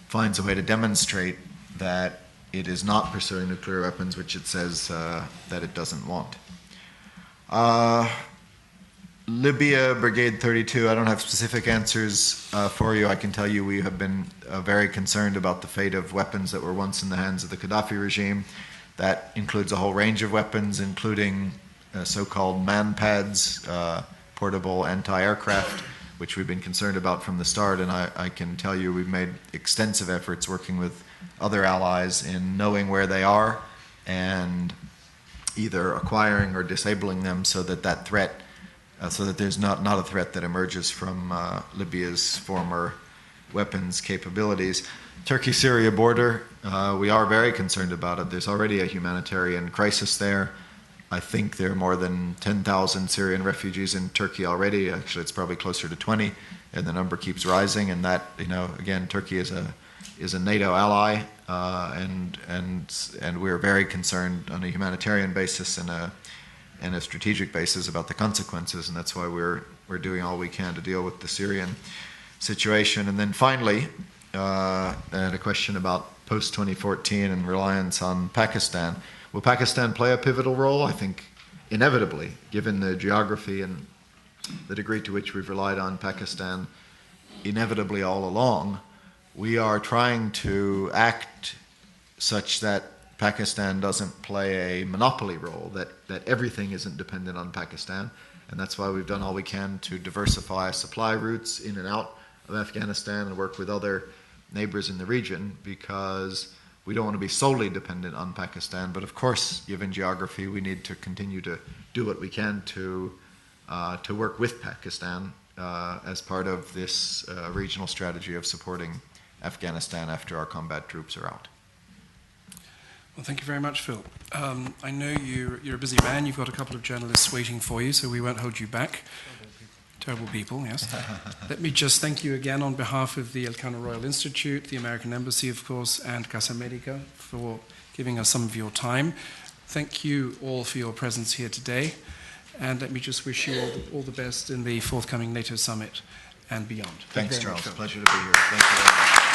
[SPEAKER 1] finds a way to demonstrate that it is not pursuing nuclear weapons, which it says that it doesn't want. Libya, Brigade 32, I don't have specific answers for you. I can tell you we have been very concerned about the fate of weapons that were once in the hands of the Gaddafi regime. That includes a whole range of weapons, including so-called man-pads, portable anti-aircraft, which we've been concerned about from the start, and I can tell you we've made extensive efforts working with other allies in knowing where they are and either acquiring or disabling them so that that threat, so that there's not a threat that emerges from Libya's former weapons capabilities. Turkey-Syria border, we are very concerned about it. There's already a humanitarian crisis there. I think there are more than 10,000 Syrian refugees in Turkey already. Actually, it's probably closer to 20, and the number keeps rising. And that, again, Turkey is a NATO ally, and we're very concerned on a humanitarian basis and a strategic basis about the consequences. And that's why we're doing all we can to deal with the Syrian situation. And then finally, I had a question about post-2014 and reliance on Pakistan. Will Pakistan play a pivotal role? I think inevitably, given the geography and the degree to which we've relied on Pakistan inevitably all along. We are trying to act such that Pakistan doesn't play a monopoly role, that everything isn't dependent on Pakistan. And that's why we've done all we can to diversify supply routes in and out of Afghanistan and work with other neighbors in the region, because we don't want to be solely dependent on Pakistan, but of course, given geography, we need to continue to do what we can to work with Pakistan as part of this regional strategy of supporting Afghanistan after our combat troops are out.
[SPEAKER 2] Well, thank you very much, Phil. I know you're a busy man. You've got a couple of journalists waiting for you, so we won't hold you back. Terrible people, yes. Let me just thank you again on behalf of the Elcano Royal Institute, the American Embassy, of course, and Casa America for giving us some of your time. Thank you all for your presence here today. And let me just wish you all the best in the forthcoming NATO summit and beyond.
[SPEAKER 1] Thanks, Charles. Pleasure to be here. Thank you very much.